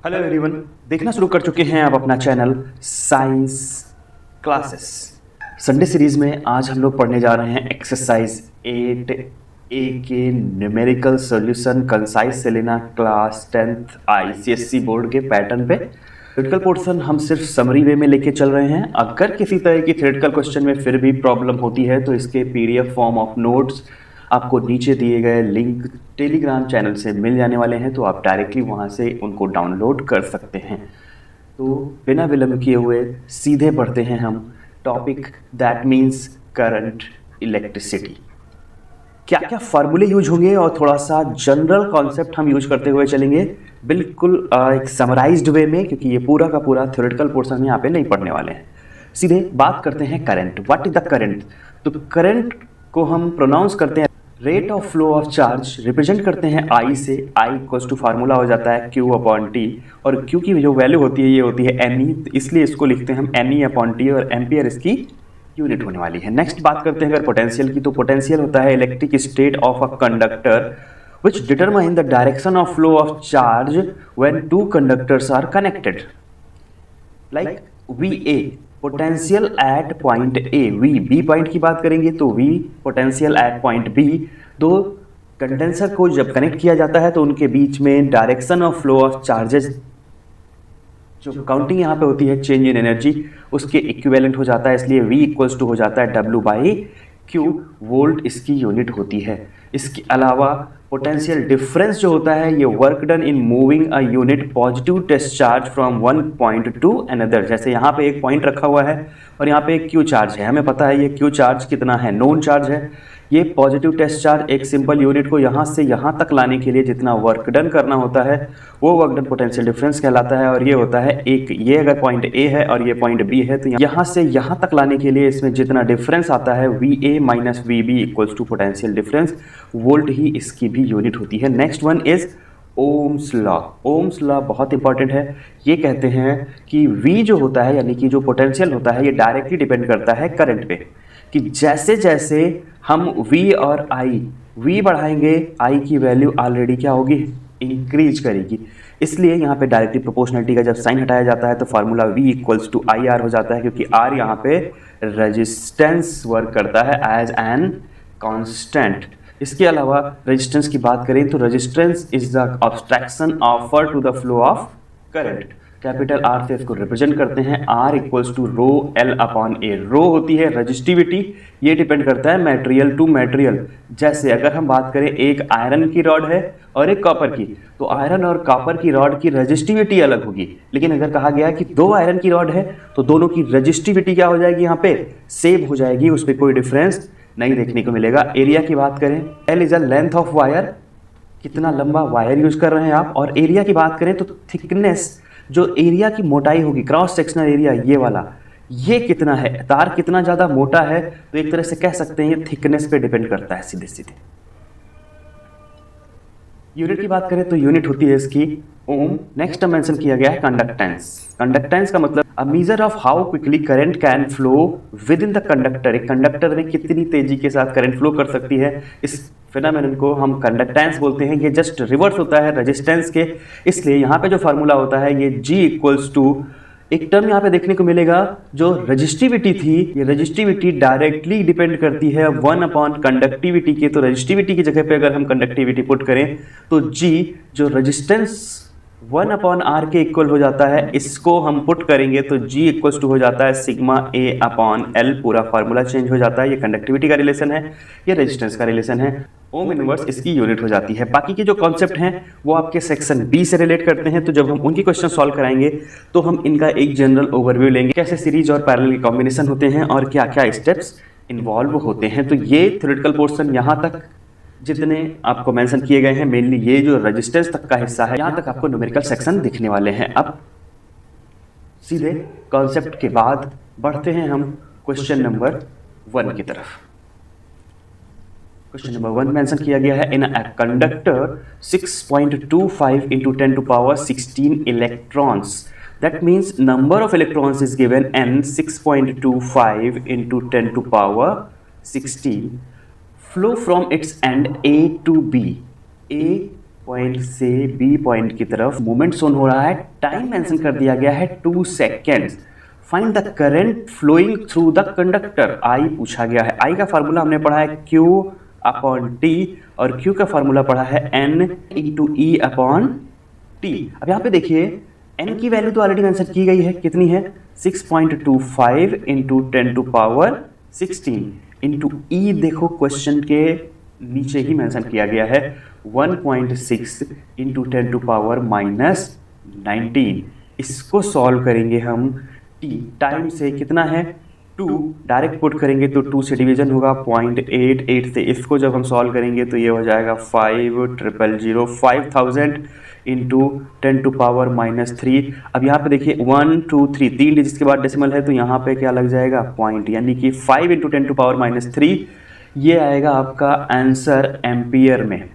Hello everyone, देखना शुरू कर चुके हैं आप अपना channel science classes. Sunday series में आज हम लोग पढ़ने जा रहे हैं एक्सरसाइज 8A के numerical solution concise Selena class 10th ICSE board के पैटर्न पे। थ्योरेटिकल पोर्शन हम सिर्फ समरी वे में लेके चल रहे हैं। अगर किसी तरह की थ्योरेटिकल क्वेश्चन में फिर भी प्रॉब्लम होती है तो इसके PDF फॉर्म ऑफ नोट्स आपको नीचे दिए गए लिंक टेलीग्राम चैनल से मिल जाने वाले हैं, तो आप डायरेक्टली वहां से उनको डाउनलोड कर सकते हैं। तो बिना विलंब किए हुए सीधे पढ़ते हैं हम topic that means current electricity. क्या क्या फार्मूले यूज होंगे और थोड़ा सा जनरल कॉन्सेप्ट हम यूज करते हुए चलेंगे, बिल्कुल एक समराइज्ड वे में, क्योंकि ये पूरा का पूरा थ्योरेटिकल पोर्शन हम यहाँ पे नहीं पढ़ने वाले हैं। सीधे बात करते हैं current. What is the current? तो करंट को हम प्रोनाउंस करते हैं rate of flow of charge, represent करते हैं I से। I इक्वल्स टू फार्मूला हो जाता है Q/T, और Q की जो वैल्यू होती है ये होती है ME, इसलिए इसको लिखते हैं हम ME/T, और एम्पियर इसकी यूनिट होने वाली है। नेक्स्ट बात करते हैं अगर पोटेंशियल की, तो पोटेंशियल होता है electric state of a conductor which determine the direction of flow of charge when two conductors are connected. Like VA potential at point A, B point की बात करेंगे तो V potential at point B। दो condenser को जब connect किया जाता है तो उनके बीच में direction of flow of charges, जो काउंटिंग यहाँ पे होती है चेंज इन एनर्जी, उसके इक्विवेलेंट हो जाता है, इसलिए V इक्वल्स टू हो जाता है W/Q, वोल्ट इसकी यूनिट होती है। इसके अलावा पोटेंशियल डिफरेंस जो होता है ये work done in moving a unit positive test charge from one point to another. जैसे यहाँ पे एक पॉइंट रखा हुआ है और यहाँ पे एक Q चार्ज है, हमें पता है ये Q चार्ज कितना है, नोन चार्ज है। ये पॉजिटिव टेस्ट चार्ज एक सिंपल यूनिट को यहाँ से यहाँ तक लाने के लिए जितना वर्क डन करना होता है वो वर्क डन पोटेंशियल डिफरेंस कहलाता है। और ये होता है एक, ये अगर पॉइंट A है और ये पॉइंट B है तो यहाँ से यहाँ तक लाने के लिए इसमें जितना डिफरेंस आता है VA minus VB equals to potential difference, volt ही इसकी भी यूनिट होती है। Next one is Ohm's law. Ohm's law बहुत इंपॉर्टेंट है। ये कहते हैं कि V जो होता है यानी कि जो पोटेंशियल होता है ये डायरेक्टली डिपेंड करता है करंट पे, कि जैसे जैसे हम V और V बढ़ाएंगे I की वैल्यू ऑलरेडी क्या होगी, इंक्रीज करेगी। इसलिए यहाँ पे डायरेक्टली प्रोपोर्शनलिटी का जब साइन हटाया जाता है तो formula V equals to IR हो जाता है, क्योंकि R यहाँ पे रेजिस्टेंस वर्क करता है एज एन कांस्टेंट। इसके अलावा रेजिस्टेंस की बात करें तो resistance is the obstruction offer to the flow of current. Capital R से इसको रिप्रेजेंट करते हैं, R equals to rho L/A। Rho होती है रेजिस्टिविटी, ये डिपेंड करता है मटेरियल टू मटेरियल। जैसे अगर हम बात करें एक आयरन की रॉड है और एक कॉपर की, तो आयरन और कॉपर की रॉड की रेजिस्टिविटी अलग होगी। लेकिन अगर कहा गया है कि दो आयरन की रॉड है तो दोनों की रेजिस्टिविटी क्या हो जाएगी, यहाँ पे सेम हो जाएगी, उस पर कोई डिफरेंस नहीं देखने को मिलेगा। एरिया की बात करें, L is a length of wire, कितना लंबा वायर यूज कर रहे हैं आप। और एरिया की बात करें तो थिकनेस, जो एरिया की मोटाई होगी, क्रॉस सेक्शनल एरिया ये वाला, ये कितना है, तार कितना ज्यादा मोटा है, तो एक तरह से कह सकते हैं ये थिकनेस पे डिपेंड करता है सीधे सीधे। यूनिट की बात करें तो यूनिट होती है इसकी ओम। नेक्स्ट मेंशन किया गया है कंडक्टेंस। कंडक्टेंस का मतलब a measure of how quickly current can flow with in the conductor. एक कंडक्टर में कितनी तेजी के साथ करंट फ्लो कर सकती है, इस फिनोमेनन को हम कंडक्टेंस बोलते हैं। ये जस्ट रिवर्स होता है रेजिस्टेंस के, इसलिए यहाँ पे जो फार्मूला होता है ये G इक्वल्स टू, एक टर्म यहाँ पे देखने को मिलेगा जो रजिस्टिविटी थी, ये रजिस्टिविटी डायरेक्टली डिपेंड करती है 1 कंडक्टिविटी के। तो रजिस्टिविटी की जगह पे अगर हम कंडक्टिविटी पुट करें तो G जो रजिस्टेंस 1/R के इक्वल हो जाता है, इसको हम पुट करेंगे तो G इक्वल्स टू हो जाता है सिग्मा A/L। पूरा फार्मूला चेंज हो जाता है। ये कंडक्टिविटी का रिलेशन है, ये रेजिस्टेंस का रिलेशन है। ओम इनवर्स इसकी यूनिट हो जाती है। बाकी के जो कॉन्सेप्ट हैं वो आपके सेक्शन B से रिलेट करते हैं, तो जब हम उनकी क्वेश्चन सॉल्व कराएंगे तो हम इनका एक जनरल ओवरव्यू लेंगे, कैसे सीरीज और पैरेलल के कॉम्बिनेशन होते हैं और क्या क्या स्टेप्स इन्वॉल्व होते हैं। तो ये थ्योरेटिकल पोर्शन यहाँ तक जितने आपको मेंशन किए गए हैं, मेनली ये जो रेजिस्टेंस तक का हिस्सा है, यहाँ तक आपको न्यूमेरिकल सेक्शन दिखने वाले हैं। अब सीधे कॉन्सेप्ट के बाद बढ़ते हैं हम क्वेश्चन नंबर 1 की तरफ। क्वेश्चन नंबर 1 मेंशन किया गया है, इन a conductor 6.25 into 10 to power 16 electrons, that means number of electrons is given n 6.25 into 10 to power 16, flow from its end A to B. A point से B point की तरफ movement shown हो रहा है। Time mention कर दिया गया है 2 seconds. Find the current flowing through the conductor. I पूछा गया है। आई का फार्मूला हमने पढ़ा है Q अपॉन T और Q का फार्मूला पढ़ा है N into E upon T। अब यहाँ पे देखिए N की वैल्यू तो ऑलरेडी मेंशन की गई है, कितनी है 6.25 into 10 to power 16 into E देखो क्वेश्चन के नीचे ही मेंशन किया गया है 1.6 इंटू 10 टू पावर -19। इसको सॉल्व करेंगे हम T टाइम से कितना है 2, डायरेक्ट पुट करेंगे तो 2 से डिवीजन होगा 0.88 से। इसको जब हम सॉल्व करेंगे तो ये हो जाएगा 5000 इंटू 10 टू पावर -3। अब यहाँ पे देखिए 1 2 3 3 डिजिट के बाद डेसिमल है तो यहाँ पे क्या लग जाएगा पॉइंट, यानी कि 5 इंटू 10 टू पावर -3 ये आएगा आपका आंसर एम्पियर में,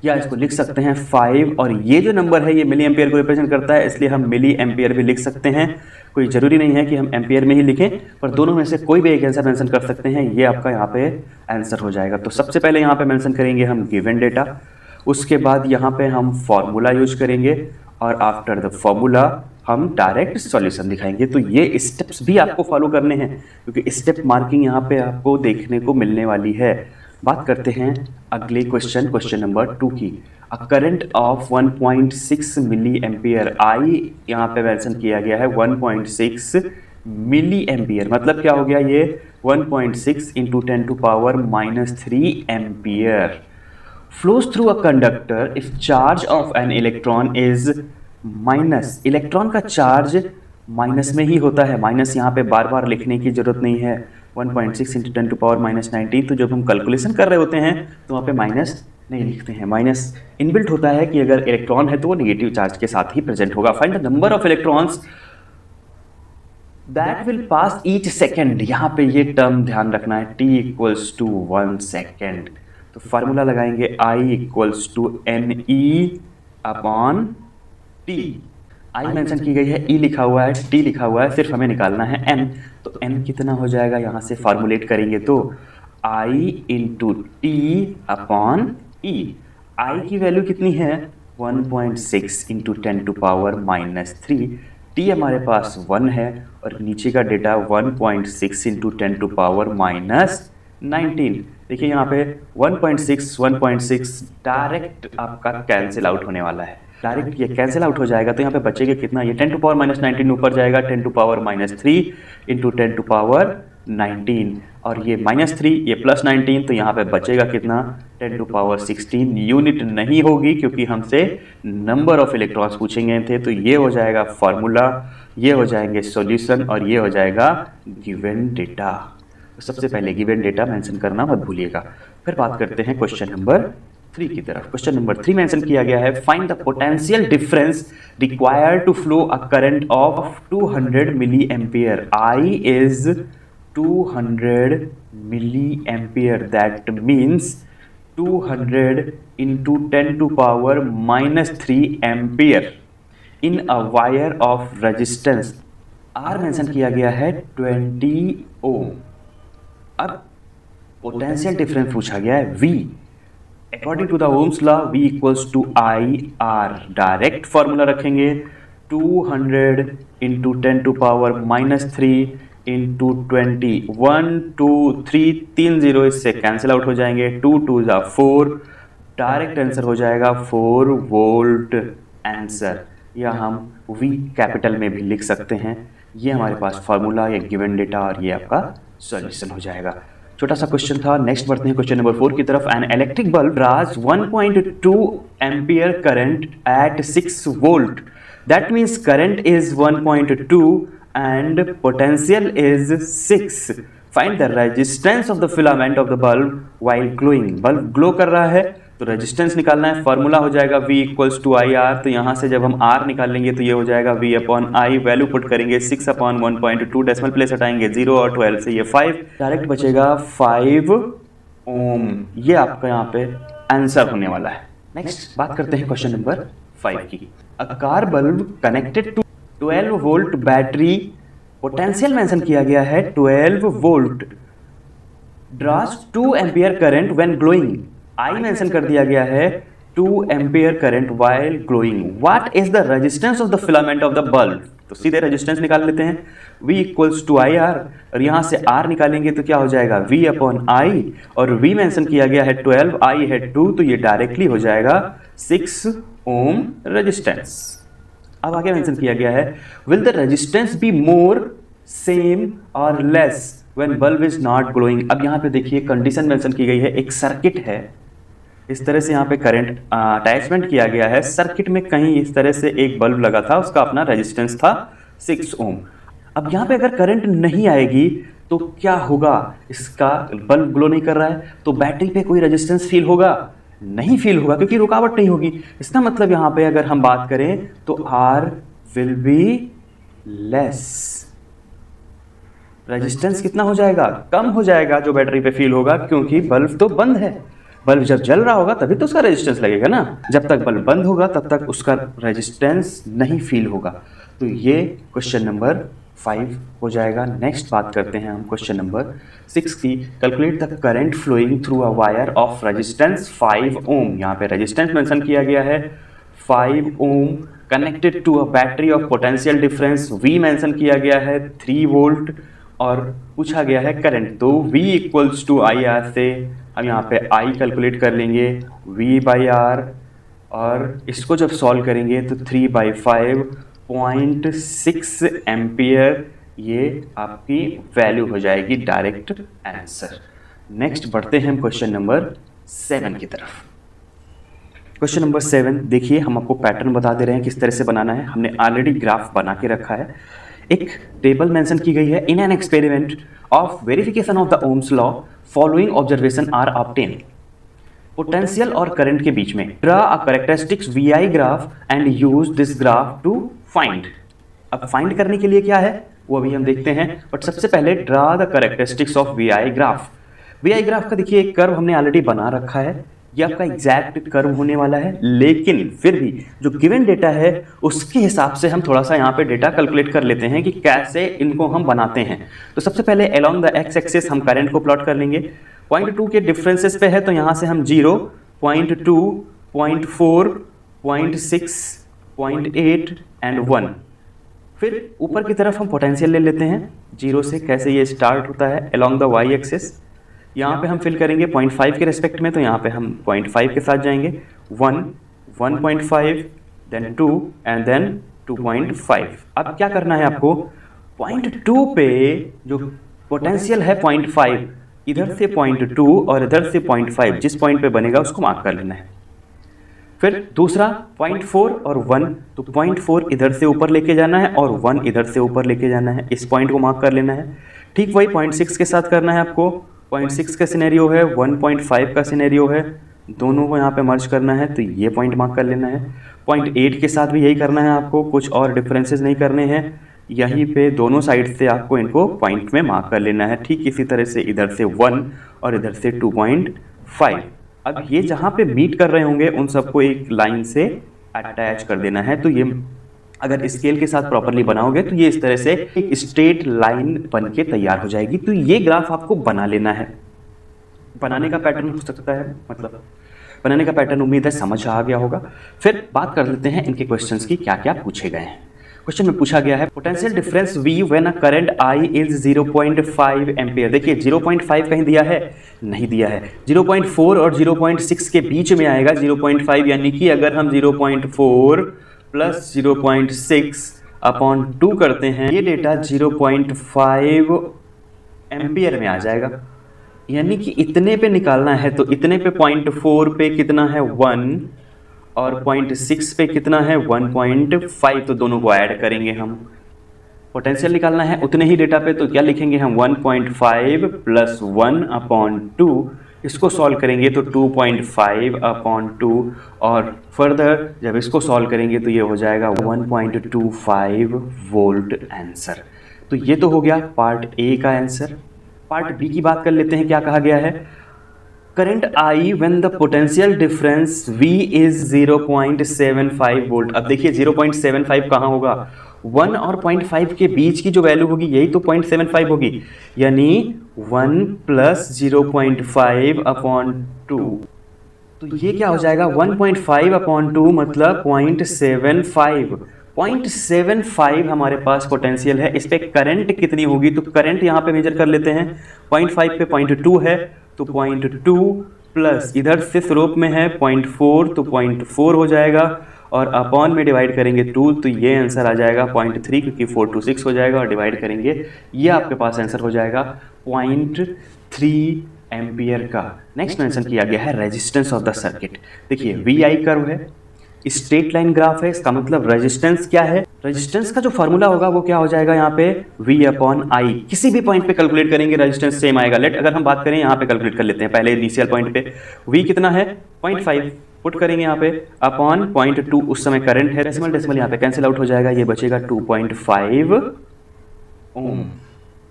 या इसको लिख सकते हैं 5। और ये जो नंबर है ये मिली एम्पियर को रिप्रेजेंट करता है, इसलिए हम मिली एम्पियर भी लिख सकते हैं। कोई जरूरी नहीं है कि हम एम्पियर में ही लिखें, पर दोनों में से कोई भी एक आंसर मेंशन कर सकते हैं। ये आपका यहाँ पे आंसर हो जाएगा। तो सबसे पहले यहाँ पे मेंशन करेंगे हम गिवन डेटा, उसके बाद यहाँ पे हम फॉर्मूला यूज करेंगे और आफ्टर द फॉर्मूला हम डायरेक्ट सॉल्यूशन दिखाएंगे। तो ये स्टेप्स भी आपको फॉलो करने हैं क्योंकि स्टेप मार्किंग यहाँ पे आपको देखने को मिलने वाली है। बात करते हैं अगले क्वेश्चन नंबर 2 की। A current of 1.6 milli ampere. I यहाँ पे मेंशन किया गया है 1.6 मिली एम्पियर, मतलब क्या हो गया ये 1.6 into 10 to power -3 ampere flows through a conductor if charge of an electron is minus. Electron का चार्ज माइनस में ही होता है, माइनस यहाँ पे बार बार लिखने की जरूरत नहीं है। 1.6 इंटू 10 टू पावर -19, तो जब हम कैलकुलेशन कर रहे होते हैं तो वहाँ पे माइनस नहीं लिखते हैं। माइनस इनबिल्ट होता है कि अगर इलेक्ट्रॉन है तो वो नेगेटिव चार्ज के साथ ही प्रेजेंट होगा। Find the number of electrons that will pass each second. यहाँ पे ये टर्म ध्यान रखना है, t इक्वल्स टू 1 सेकेंड। तो फार्मूला लगाएंगे I equals to NE upon T। I mention की गई है, E लिखा हुआ है, T लिखा हुआ है, सिर्फ हमें निकालना है N। तो N कितना हो जाएगा, यहाँ से फार्मूलेट करेंगे तो I into T upon E। I की वैल्यू कितनी है 1.6 इंटू 10 टू पावर -3। T हमारे पास 1 है और नीचे का डेटा 1.6 इंटू 10 टू पावर -19। देखिए यहाँ पे 1.6 डायरेक्ट आपका कैंसिल आउट होने वाला है, डायरेक्ट ये कैंसिल आउट हो जाएगा। तो यहाँ पे बचेगा कितना, ये 10 टू पावर -19 ऊपर जाएगा 10 to power -3 into 10 to power 19 और ये -3 ये +19, तो यहाँ पे बचेगा कितना 10 टू पावर 16। यूनिट नहीं होगी क्योंकि हमसे नंबर ऑफ इलेक्ट्रॉन्स पूछेंगे थे। तो ये हो जाएगा फॉर्मूला, ये हो जाएंगे सॉल्यूशन और ये हो जाएगा गिवन डेटा। तो सबसे पहले गिवन डेटा मेंशन करना मत भूलिएगा। फिर बात करते हैं क्वेश्चन नंबर 3 की तरफ। क्वेश्चन नंबर 3 मेंशन किया गया है, find the potential difference required to flow a current of 200 milli ampere. I is 200 milli ampere, that means 200 into 10 to power -3 ampere in a wire of resistance. R mention किया गया है 20 ओम। अब potential difference पूछा गया है V। According to the Ohm's law V equals to IR। Direct formula रखेंगे 200 into 10 to power -3 into 20। 1 2 3 3 0 इससे cancel out हो जाएंगे, 2 2 4। डायरेक्ट आंसर हो जाएगा 4 वोल्ट आंसर, या हम V कैपिटल में भी लिख सकते हैं। ये हमारे पास फॉर्मूला, ये गिवन डेटा और ये आपका सॉल्यूशन हो जाएगा। छोटा सा क्वेश्चन था। नेक्स्ट बढ़ते हैं क्वेश्चन नंबर 4 की तरफ। An electric bulb draws 1.2 ampere current eight 6 volt, that means current is 1.2 and potential is 6। Find the resistance of the filament of the bulb while glowing. Bulb glow कर रहा है तो resistance निकालना है। Formula हो जाएगा V इक्वल्स टू IR। तो यहाँ से जब हम R निकालेंगे तो ये हो जाएगा V upon I। Value put करेंगे 6 अपॉन 1.2, डेसिमल प्लेस हटाएंगे 0 और 12 से ये 5, डायरेक्ट बचेगा 5 ओम। ये आपका यहाँ पे आंसर होने वाला है। नेक्स्ट बात करते हैं क्वेश्चन नंबर 5 की। A car bulb connected to 12 volt battery, potential mention किया गया है 12 volt, draws 2 ampere current when glowing. I mention कर दिया गया है 2 ampere current while glowing. What is the resistance of the filament of the bulb? तो सीधे resistance निकाल लेते हैं, V equals to I R, और यहाँ से R निकालेंगे तो क्या हो जाएगा V अपॉन आई, और V मेंशन किया गया है 12, I है 2, तो ये डायरेक्टली हो जाएगा 6 ओम रेजिस्टेंस। अब आगे मेंशन किया गया है will the resistance be more same और less when bulb is not glowing. अब यहाँ पे देखिए कंडीशन मेंशन की गई है, एक सर्किट है, इस तरह से यहाँ पे करंट अटैचमेंट किया गया है, सर्किट में कहीं इस तरह से एक बल्ब लगा था, उसका अपना रेजिस्टेंस था 6 ओम। अब यहाँ पे अगर करंट नहीं आएगी तो क्या होगा, इसका बल्ब ग्लो नहीं कर रहा है तो बैटरी पे कोई रेजिस्टेंस फील होगा, नहीं फील होगा क्योंकि रुकावट नहीं होगी। इसका मतलब यहाँ पे अगर हम बात करें तो R will be less, resistance कितना हो जाएगा, कम हो जाएगा जो बैटरी पे फील होगा, क्योंकि बल्ब तो बंद है। बल्ब जब जल रहा होगा तभी तो उसका रेजिस्टेंस लगेगा ना, जब तक बल्ब बंद होगा तब तक उसका रेजिस्टेंस नहीं फील होगा। तो ये क्वेश्चन नंबर 5 हो जाएगा। नेक्स्ट बात करते हैं हम क्वेश्चन नंबर 6 की। Calculate the current flowing through a wire of resistance 5 ohm. यहाँ पे रेजिस्टेंस मेंशन किया गया है 5 ohm connected to a battery of potential difference, V mention किया गया है 3 वोल्ट, और पूछा गया है करंट, तो V equals to I R से हम यहाँ पे I कैलकुलेट कर लेंगे V बाई आर, और इसको जब सॉल्व करेंगे तो 3/5.6 एम्पियर ये आपकी वैल्यू हो जाएगी, डायरेक्ट आंसर। नेक्स्ट बढ़ते हैं हम क्वेश्चन नंबर 7 की तरफ। क्वेश्चन नंबर 7 देखिए, हम आपको पैटर्न बता दे रहे हैं किस तरह से बनाना है। हमने ऑलरेडी ग्राफ बना के रखा है, एक टेबल मेंशन की गई है। In an experiment of verification of the Ohm's law following observation are obtain. Potential और करंट के बीच में draw a characteristics VI graph and use this graph to find. अब फाइंड करने के लिए क्या है वो अभी हम देखते हैं, बट सबसे पहले draw the characteristics of VI graph. VI graph का देखिए एक कर्व हमने ऑलरेडी बना रखा है, ये आपका एग्जैक्ट कर्व होने वाला है, लेकिन फिर भी जो गिवन डेटा है उसके हिसाब से हम थोड़ा सा यहाँ पे डेटा कैलकुलेट कर लेते हैं कि कैसे इनको हम बनाते हैं। तो सबसे पहले अलोंग द एक्स एक्सिस हम करंट को प्लॉट कर लेंगे। 0.2 के डिफरेंसेस पे है तो यहाँ से हम 0, 0.2, 0.4, 0.6, 0.8 एंड 1। फिर ऊपर की तरफ हम पोटेंशियल ले लेते हैं 0 से, कैसे ये स्टार्ट होता है अलोंग द वाई एक्सिस। यहाँ पे हम फिल करेंगे 0.5 के रेस्पेक्ट में, तो यहाँ पे हम 0.5 के साथ जाएंगे 1, 1.5, देन 2 एंड देन 2.5। अब क्या करना है आपको, 0.2 पे जो पोटेंशियल है 0.5, इधर से 0.2 और इधर से 0.5, जिस पॉइंट पे बनेगा उसको मार्क कर लेना है। फिर दूसरा 0.4 और 1, तो 0.4 इधर से ऊपर लेके जाना है और 1 इधर से ऊपर लेके जाना है, इस पॉइंट को मार्क कर लेना है। ठीक वही 0.6 के साथ करना है आपको, 0.6 का सिनेरियो है, 1.5 का सिनेरियो है, दोनों को यहाँ पे मर्ज करना है तो ये पॉइंट मार्क कर लेना है। 0.8 के साथ भी यही करना है आपको, कुछ और डिफरेंसेस नहीं करने हैं, यहीं पे दोनों साइड से आपको इनको पॉइंट में मार्क कर लेना है। ठीक इसी तरह से इधर से 1 और इधर से 2.5। अब ये जहाँ पे मीट कर रहे होंगे उन सबको एक लाइन से अटैच कर देना है। तो ये अगर स्केल के साथ प्रॉपरली बनाओगे तो ये इस तरह से एक स्ट्रेट लाइन बन के तैयार हो जाएगी। तो ये ग्राफ आपको बना लेना है। बनाने का पैटर्न हो सकता है, मतलब बनाने का पैटर्न उम्मीद है समझ आ गया होगा। फिर बात कर लेते हैं इनके क्वेश्चंस की, क्या क्या पूछे गए हैं। क्वेश्चन में पूछा गया है potential difference V when a current I is 0.5 ampere. देखिए 0.5 कहीं दिया है, नहीं दिया है। 0.4 और 0.6 के बीच में आएगा 0.5, यानी कि अगर हम 0.4 प्लस 0.6 अपॉन 2 करते हैं, ये डेटा 0.5 एम्पियर में आ जाएगा। यानी कि इतने पे निकालना है तो इतने पे 0.4 पे कितना है 1 और 0.6 पे कितना है 1.5, तो दोनों को ऐड करेंगे हम। पोटेंशियल निकालना है उतने ही डेटा पे, तो क्या लिखेंगे हम 1.5 प्लस 1 अपॉन 2, इसको सॉल्व करेंगे तो 2.5 अपॉन 2, और फर्दर जब इसको सॉल्व करेंगे तो ये हो जाएगा 1.25 वोल्ट आंसर। तो ये तो हो गया पार्ट ए का आंसर। पार्ट बी की बात कर लेते हैं, क्या कहा गया है। Current I when the potential difference V is 0.75 volt. अब देखिए 0.75 कहाँ होगा, 1 और 0.5 के बीच की जो वैल्यू होगी यही तो 0.75 होगी, यानी 1 प्लस 0.5 अपॉन 2, तो ये क्या हो जाएगा 1.5/2 मतलब 0.75। 0.75 हमारे पास पोटेंशियल है। इस पे करंट कितनी होगी, तो करंट यहाँ पे मेजर कर लेते हैं। 0.5 पे 0.2 है तो 0.2 प्लस इधर से स्लोप में है 0.4 तो 0.4 हो जाएगा, और अपॉन में डिवाइड करेंगे 2 तो ये आंसर आ जाएगा 0.3, क्योंकि 4 to 6 हो जाएगा, और डिवाइड करेंगे ये आपके पास आंसर हो जाएगा 0.3 एम्पियर का। नेक्स्ट मेंशन किया गया है रेजिस्टेंस ऑफ द सर्किट। देखिए VI कर्व है, स्ट्रेट लाइन ग्राफ है, इसका मतलब रेजिस्टेंस क्या है, रेजिस्टेंस का जो फॉर्मूला होगा वो क्या हो जाएगा यहाँ पे V/I। किसी भी पॉइंट पे कैलकुलेट करेंगे रेजिस्टेंस सेम आएगा। लेट अगर हम बात करें यहाँ पे कैलकुलेट कर लेते हैं, पहले इनिशियल पॉइंट पे V कितना है 0.5 पुट करेंगे यहाँ पे अपॉन 0.2, उस समय करंट है, डेसिमल यहाँ पे कैंसिल आउट हो जाएगा, ये बचेगा 2.5 ओम।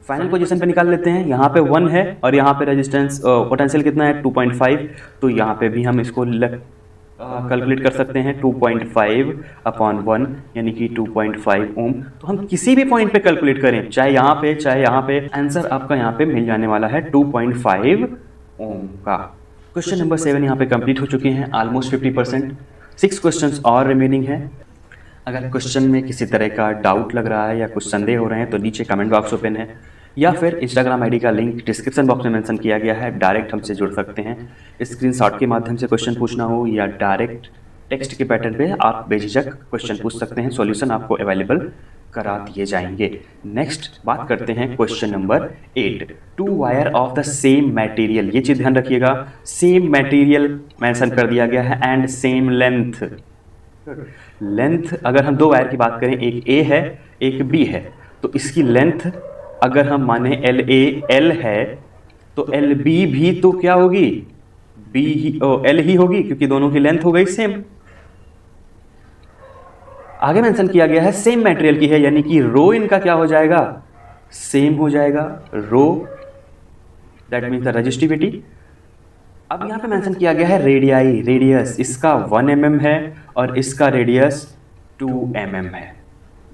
फाइनल पोजीशन पे निकाल लेते हैं, यहाँ पे 1 है और यहाँ पे रेजिस्टेंस पोटेंशियल कितना है 2.5, तो यहाँ पे भी हम इसको कैलकुलेट कर सकते हैं 2.5/1 यानी कि 2.5 ओम। तो हम किसी भी पॉइंट पे कैलकुलेट करें, चाहे यहाँ पे, आंसर आपका यहाँ पे मिल जाने वाला है 2.5 ओम का। क्वेश्चन नंबर 7 यहाँ पे कंप्लीट हो चुके हैं, ऑलमोस्ट 50%। 6 क्वेश्चंस और रिमेनिंग है। अगर क्वेश्चन में किसी तरह का डाउट लग रहा है या कुछ संदेह हो रहे हैं तो नीचे कमेंट बॉक्स ओपन है, या फिर इंस्टाग्राम आईडी का लिंक डिस्क्रिप्शन बॉक्स में मेंशन किया गया है, डायरेक्ट हमसे जुड़ सकते हैं। स्क्रीनशॉट के माध्यम से क्वेश्चन पूछना हो या डायरेक्ट टेक्स्ट के पैटर्न पे आप बेझिझक क्वेश्चन पूछ सकते हैं, सॉल्यूशन आपको अवेलेबल करा दिए जाएंगे। नेक्स्ट बात करते हैं question number 8, 2 wire of the same material. ये चीज ध्यान रखिएगा, सेम मटेरियल मेंशन कर दिया गया है एंड सेम लेंथ। लेंथ अगर हम 2 वायर की बात करें, एक A है एक B है, तो इसकी लेंथ अगर हम माने L है तो LB भी तो क्या होगी L ही होगी, क्योंकि दोनों की लेंथ हो गई सेम। आगे मेंशन किया गया है सेम मटेरियल की है, यानी कि रो इनका क्या हो जाएगा सेम हो जाएगा, रो दैट मीन्स द रेजिस्टिविटी। अब यहाँ पे मेंशन किया गया है रेडियस, इसका 1 mm है और इसका रेडियस 2 mm है।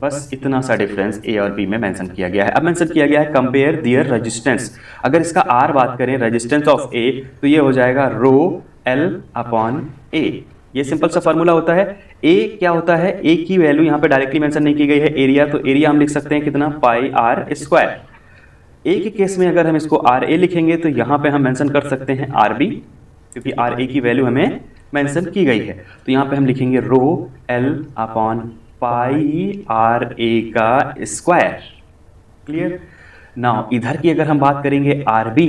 बस इतना सा डिफरेंस A और B में मेंशन किया गया है। अब मेंशन किया गया है कंपेयर दियर रेजिस्टेंस। अगर इसका R बात करें रेजिस्टेंस ऑफ A तो ये हो जाएगा रो L/A। ये सिंपल सा फॉर्मूला होता है। A क्या होता है, A की वैल्यू यहाँ पे डायरेक्टली मेंशन नहीं की गई है, एरिया, तो एरिया हम लिख सकते हैं कितना πr²। A के केस में अगर हम इसको RA लिखेंगे तो यहाँ पे हम मेंशन कर सकते हैं RB, क्योंकि RA की वैल्यू हमें मेंशन की गई है। तो यहाँ पे हम लिखेंगे रो L/πRA का स्क्वायर। क्लियर। नाउ इधर की अगर हम बात करेंगे RB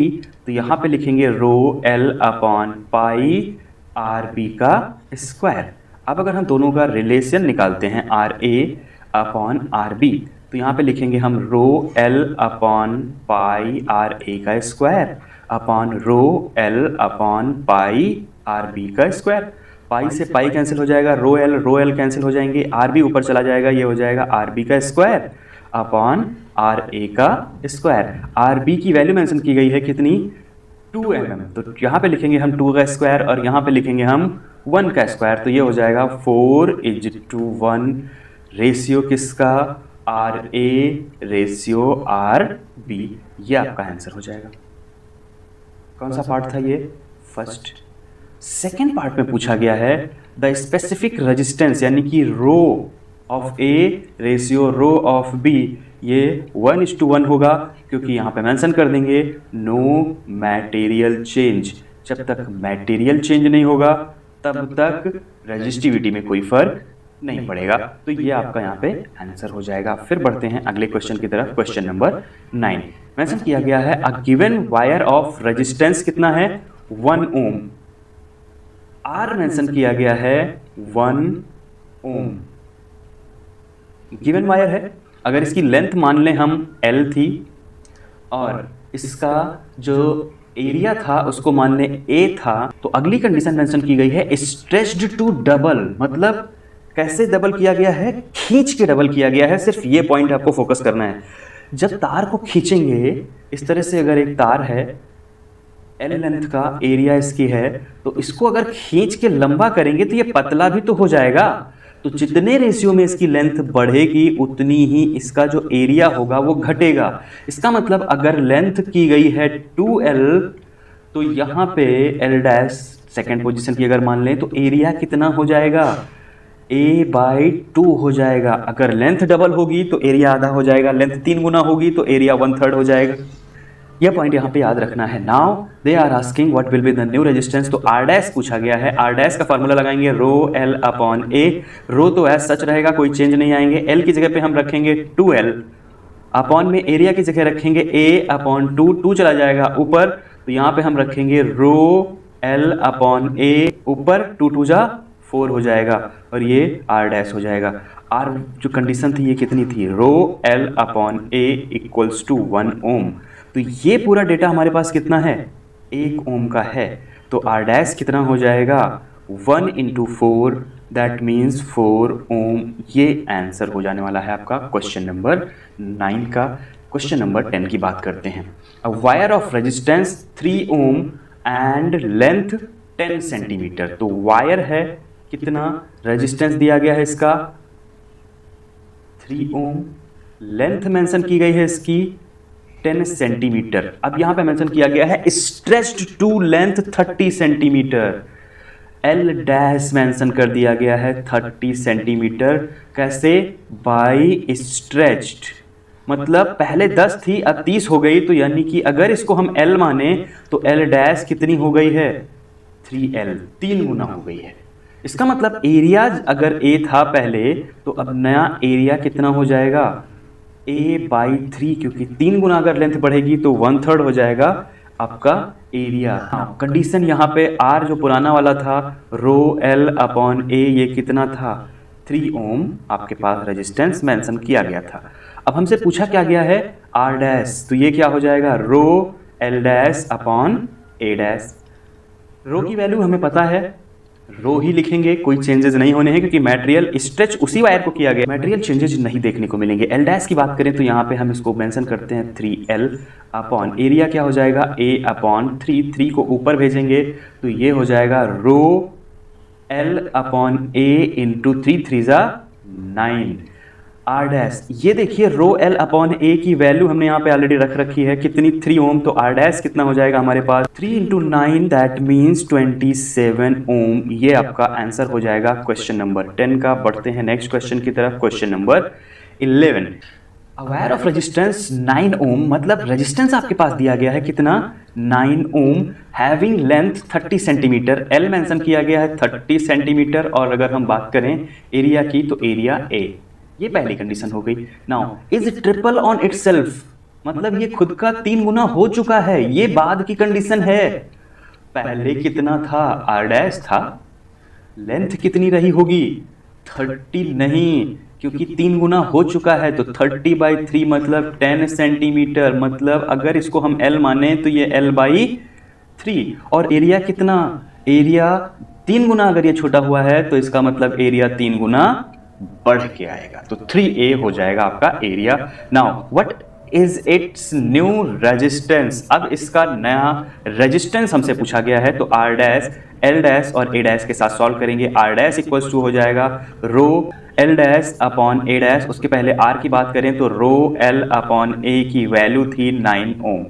तो यहाँ पे लिखेंगे रो L/πRB का स्क्वायर। अब अगर हम दोनों का रिलेशन निकालते हैं RA/RB तो यहाँ पे लिखेंगे हम रो L/πRA का स्क्वायर अपॉन रो L/πRB का स्क्वायर। पाई से पाई कैंसिल हो जाएगा, रो एल कैंसिल हो जाएंगे, RB ऊपर चला जाएगा, ये हो जाएगा RB का स्क्वायर अपॉन RA का स्क्वायर। RB की वैल्यू मेंशन की गई है कितनी 2 mm, तो यहाँ पे लिखेंगे हम 2 का स्क्वायर और यहाँ पे लिखेंगे हम 1 का स्क्वायर, तो ये हो जाएगा 4:1 रेशियो किसका RA/RB। ये आपका आंसर हो जाएगा। कौन सा पार्ट था ये, फर्स्ट। सेकेंड पार्ट में पूछा गया है द स्पेसिफिक रेजिस्टेंस, यानी कि rho of A ratio rho of B, ये 1:1 होगा, क्योंकि यहाँ पे मेंशन कर देंगे नो मटेरियल चेंज। जब तक मटेरियल चेंज नहीं होगा तब तक रेजिस्टिविटी में कोई फर्क नहीं पड़ेगा। तो ये आपका यहाँ पे आंसर हो जाएगा। फिर बढ़ते हैं अगले क्वेश्चन की तरफ। क्वेश्चन नंबर 9 मेंशन किया गया है a given wire of resistance कितना है 1 ओम। R मेंशन किया गया है 1 ओम। गिवन वायर है, अगर इसकी लेंथ मान लें हम L थी और इसका जो एरिया था उसको मान लें A था, तो अगली कंडीशन मेंशन की गई है स्ट्रेच्ड टू डबल। मतलब कैसे डबल किया गया है, खींच के डबल किया गया है। सिर्फ ये पॉइंट आपको फोकस करना है। जब तार को खींचेंगे इस तरह से, अगर एक तार है L लेंथ का, एरिया इसकी है, तो इसको अगर खींच के लंबा करेंगे तो ये पतला भी तो हो जाएगा। तो जितने रेशियो में इसकी लेंथ बढ़ेगी उतनी ही इसका जो एरिया होगा वो घटेगा। इसका मतलब अगर लेंथ की गई है 2L तो यहाँ पे L' सेकेंड पोजीशन की अगर मान लें तो एरिया कितना हो जाएगा, a/2 हो जाएगा। अगर लेंथ डबल होगी तो एरिया आधा हो जाएगा, लेंथ 3 गुना होगी तो एरिया 1/3 हो जाएगा। यह पॉइंट यहाँ पे याद रखना है। Now they are asking what will be the new resistance, तो आर डैश पूछा गया है। आर डैश का फार्मूला लगाएंगे रो एल अपॉन ए। रो तो एज सच रहेगा, कोई चेंज नहीं आएंगे। एल की जगह पे हम रखेंगे 2l, अपॉन में एरिया की जगह रखेंगे a/2, 2 चला जाएगा ऊपर, तो यहाँ पे हम रखेंगे रो एल अपॉन ए, ऊपर 2 2 जा 4 हो जाएगा, और ये आर डैश हो जाएगा। आर जो कंडीशन थी ये कितनी थी, rho L upon A equals to 1 ohm. तो ये पूरा डेटा हमारे पास कितना है, 1 ओम का है। तो आर डैश कितना हो जाएगा, 1 × 4, दैट मीन्स 4 ओम। ये आंसर हो जाने वाला है आपका क्वेश्चन नंबर 9 का। क्वेश्चन नंबर 10 की बात करते हैं। अ wire of resistance 3 ohm and length 10 centimetre. तो वायर है कितना, रेजिस्टेंस दिया गया है इसका 3 ओम, लेंथ मेंशन की गई है इसकी 10 सेंटीमीटर। अब यहां पे मेंशन किया गया है stretched to length 30 centimetre. L dash mention कर दिया गया है 30 सेंटीमीटर। कैसे, बाई स्ट्रेच्ड, मतलब पहले 10 थी अब 30 हो गई, तो यानी कि अगर इसको हम एल माने तो एल डैश कितनी हो गई है, 3l, 3 गुना हो गई है। इसका मतलब एरिया अगर a था पहले, तो अब नया एरिया कितना हो जाएगा, a/3, क्योंकि 3 गुना अगर लेंथ बढ़ेगी तो 1/3 हो जाएगा आपका एरिया। कंडीशन यहाँ पे r जो पुराना वाला था रो एल अपॉन ए, ये कितना था 3 ओम आपके पास रेजिस्टेंस मेंशन किया गया था। अब हमसे पूछा क्या गया है r डैश, तो ये क्या हो जाएगा रो एल डैश अपॉन ए डैश। रो की वैल्यू हमें पता है, रो ही लिखेंगे, कोई चेंजेस नहीं होने हैं, क्योंकि मटेरियल स्ट्रेच उसी वायर को किया गया, मटेरियल चेंजेस नहीं देखने को मिलेंगे। एल डैश की बात करें तो यहाँ पे हम इसको मेंशन करते हैं 3l अपॉन एरिया क्या हो जाएगा a/3, 3 को ऊपर भेजेंगे तो ये हो जाएगा rho l upon a into 3 3 9 R dash. ये देखिए रो एल अपॉन ए की वैल्यू हमने यहाँ पे ऑलरेडी रख रखी है कितनी, 3 ओम। तो आर डैश कितना हो जाएगा हमारे पास 3 × 9, दैट मीन्स 27 ओम। ये आपका आंसर हो जाएगा क्वेश्चन नंबर 10 का। बढ़ते हैं नेक्स्ट क्वेश्चन की तरफ, question number 11। A wire of resistance 9 ohm, मतलब रेजिस्टेंस आपके पास दिया गया है कितना 9 ohm, having length 30 centimetre. L mention किया गया है 30 सेंटीमीटर, और अगर हम बात करें एरिया की तो एरिया ए। ये पहली कंडीशन हो गई। Now is triple on itself, मतलब ये खुद का 3 गुना हो चुका है, ये बाद की कंडीशन है। पहले कितना था, आर डैश था, लेंथ कितनी रही होगी 30 नहीं, क्योंकि 3 गुना हो चुका है, तो 30/3 मतलब 10 सेंटीमीटर। मतलब अगर इसको हम l माने तो ये l/3। और एरिया कितना, एरिया 3 गुना अगर ये छोटा हुआ है तो इसका मतलब एरिया 3 गुना बढ़ के आएगा, तो 3a हो जाएगा आपका area. Now what is it's new resistance, अब इसका नया रेजिस्टेंस हमसे पूछा गया है। तो आर डैश एल डैश और ए डैश के साथ सॉल्व करेंगे। आर डैश इक्वल्स टू हो जाएगा रो एल डैश अपॉन ए डैश। उसके पहले आर की बात करें तो रो एल अपॉन ए की वैल्यू थी 9 ओम।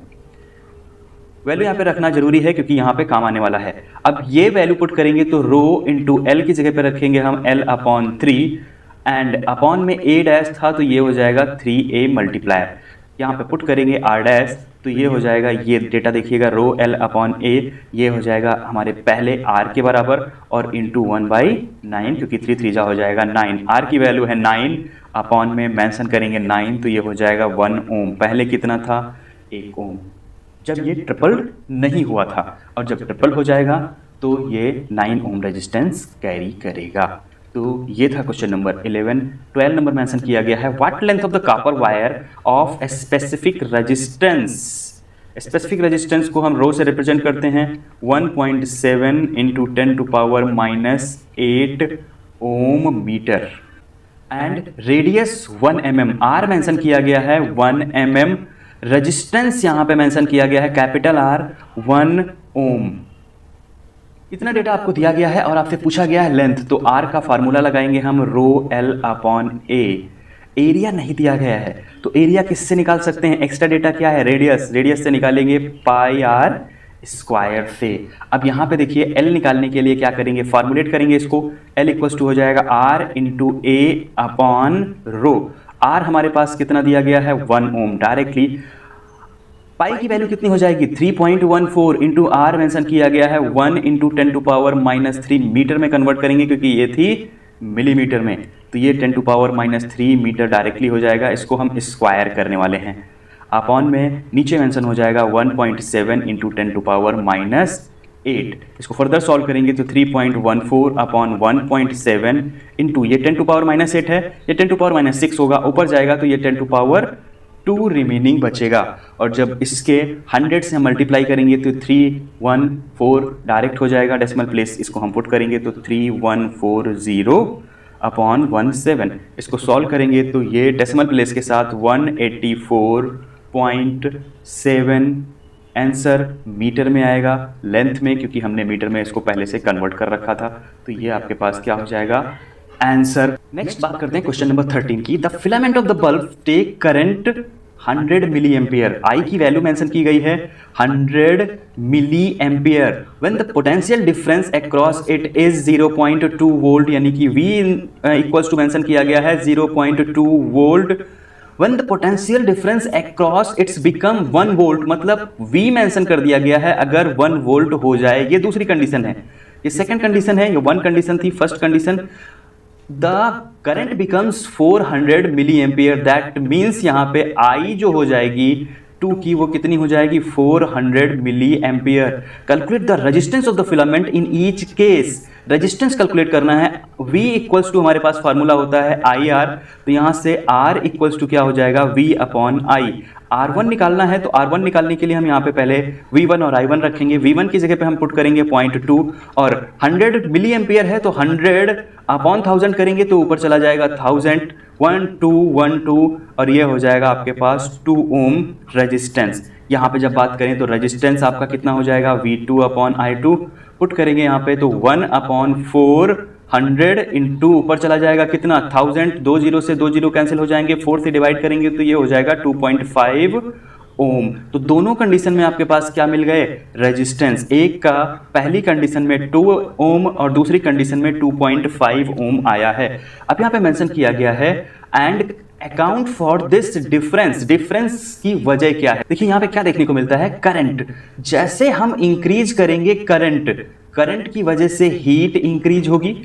वैल्यू यहाँ पे रखना जरूरी है क्योंकि यहाँ पे काम आने वाला है। अब ये वैल्यू पुट करेंगे तो रो इंटू एल की जगह पे रखेंगे हम l/3, एंड अपॉन में a डैश था तो ये हो जाएगा 3a मल्टीप्लायर। यहाँ पे पुट करेंगे r डैश तो ये हो जाएगा, ये डेटा देखिएगा रो l/a, ये हो जाएगा हमारे पहले r के बराबर और इंटू 1/9, क्योंकि 3 3 हो जाएगा 9। r की वैल्यू है 9, अपॉन में मेंशन करेंगे 9 तो ये हो जाएगा 1 ओम। पहले कितना था 1 ओम, जब ये ट्रिपल नहीं हुआ था, और जब ट्रिपल हो जाएगा तो ये 9 ओम रेजिस्टेंस कैरी करेगा। तो ये था क्वेश्चन नंबर 11। 12 नंबर मेंशन किया गया है what length of the copper wire of a specific resistance. Specific resistance को हम रो से रिप्रेजेंट करते हैं 1.7 × 10⁻⁸ ohm metre, and radius 1 mm। R mention किया गया है 1 mm, रेजिस्टेंस यहां पे मेंशन किया गया है कैपिटल R 1 ओम। इतना डेटा आपको दिया गया है और आपसे पूछा गया है लेंथ, तो R का फार्मूला लगाएंगे हम रो l/a। एरिया नहीं दिया गया है तो एरिया किससे निकाल सकते हैं, एक्स्ट्रा डेटा क्या है रेडियस, रेडियस से निकालेंगे πr स्क्वायर से। अब यहाँ पे देखिए L निकालने के लिए क्या करेंगे, फॉर्मुलेट करेंगे इसको। L इक्वल्स टू हो जाएगा R इंटू ए अपॉन रो। R हमारे पास कितना दिया गया है 1 ओम। डायरेक्टली पाई की वैल्यू कितनी हो जाएगी 3.14 इंटू आर मेंशन किया गया है 1 इंटू 10⁻³ मीटर में कन्वर्ट करेंगे क्योंकि ये थी मिलीमीटर में, तो ये 10⁻³ मीटर डायरेक्टली हो जाएगा। इसको हम स्क्वायर करने वाले हैं। अपॉन में नीचे मेंशन हो जाएगा 1.7 इंटू 10⁻⁸। इसको फर्दर सॉल्व करेंगे तो 3.14 अपॉन 1.7 इंटू ये 10⁻⁸ है, ये 10⁻�6 होगा, ऊपर जाएगा तो ये 10⁻2 रिमेनिंग बचेगा। और जब इसके 100 से हम मल्टीप्लाई करेंगे तो 314 डायरेक्ट हो जाएगा। डेसिमल प्लेस इसको हम पुट करेंगे तो 3140 अपॉन 17। इसको सॉल्व करेंगे तो ये डेसिमल प्लेस के साथ 184.7 आंसर मीटर में आएगा, लेंथ में, क्योंकि हमने मीटर में इसको पहले से कन्वर्ट कर रखा था। तो ये आपके पास क्या हो जाएगा आंसर। नेक्स्ट बात करते हैं क्वेश्चन नंबर 13 की। The filament of the bulb take current 100 milli ampere. I की वैल्यू मेंशन की गई है 100 milli ampere. When the potential difference across it is 0.2 volt, यानी कि V इक्वल्स टू मेंशन किया गया है 0.2 volt. When the potential difference across it's become 1 volt, मतलब V मेंशन कर दिया गया है अगर 1 वोल्ट हो जाए। ये दूसरी कंडीशन है, ये सेकंड कंडीशन है, ये 1 कंडीशन थी। First condition the current becomes 400 milli ampere, that means यहाँ पे I जो हो जाएगी 2 की वो कितनी हो जाएगी 400 milli ampere. Calculate the resistance of the filament in each case. Resistance calculate करना है। V इक्वल्स टू हमारे पास फार्मूला होता है IR, तो यहाँ से R इक्वल्स टू क्या हो जाएगा V अपॉन I। R1 निकालना है, तो R1 निकालने के लिए हम यहाँ पे पहले V1 और I1 रखेंगे। V1 की जगह पे हम पुट करेंगे 0.2 और 100 मिली एम्पियर है तो 100 अपॉन 1000 करेंगे तो ऊपर चला जाएगा 1000, 1212 और ये हो जाएगा आपके पास 2 ओम रेजिस्टेंस। यहाँ पे जब बात करें तो रेजिस्टेंस आपका कितना हो जाएगा V2 अपॉन I2। पुट करेंगे यहाँ पे तो 1 अपॉन 400 इंटू ऊपर चला जाएगा कितना 1000, 2 जीरो से 2 जीरो कैंसिल हो जाएंगे, 4 से डिवाइड करेंगे तो ये हो जाएगा 2.5 ओम। तो दोनों कंडीशन में आपके पास क्या मिल गए रेजिस्टेंस। एक का पहली कंडीशन में 2 ओम और दूसरी कंडीशन में 2.5 ओम आया है। अब यहाँ पे मेंशन किया गया है and account for this difference. Difference की वजह क्या है, देखिए यहाँ पे क्या देखने को मिलता है करंट। जैसे हम इंक्रीज करेंगे करंट की वजह से हीट इंक्रीज होगी,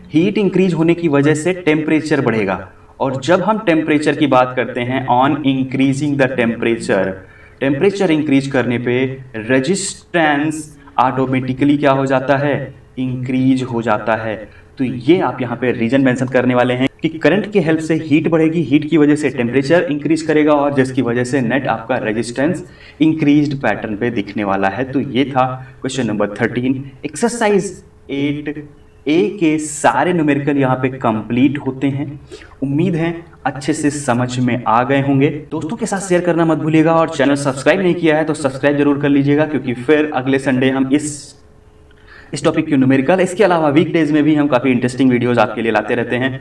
हीट इंक्रीज होने की वजह से टेम्परेचर बढ़ेगा। और जब हम टेम्परेचर की बात करते हैं on increasing the temperature increase करने पे रेजिस्टेंस ऑटोमेटिकली क्या हो जाता है इंक्रीज हो जाता है। तो ये आप यहाँ पे रीजन मेंशन करने वाले हैं कि करंट की हेल्प से हीट बढ़ेगी, हीट की वजह से टेम्परेचर इंक्रीज करेगा और जिसकी वजह से नेट आपका रेजिस्टेंस इंक्रीज्ड पैटर्न पे दिखने वाला है। तो ये था क्वेश्चन नंबर 13। एक्सरसाइज 8A के सारे न्यूमेरिकल यहाँ पे कंप्लीट होते हैं। उम्मीद है अच्छे से समझ में आ गए होंगे। दोस्तों के साथ शेयर करना मत भूलिएगा और चैनल सब्सक्राइब नहीं किया है तो सब्सक्राइब जरूर कर लीजिएगा, क्योंकि फिर अगले संडे हम इस टॉपिक की न्यूमेरिकल, इसके अलावा वीकडेज में भी हम काफ़ी इंटरेस्टिंग वीडियोस आपके लिए लाते रहते हैं।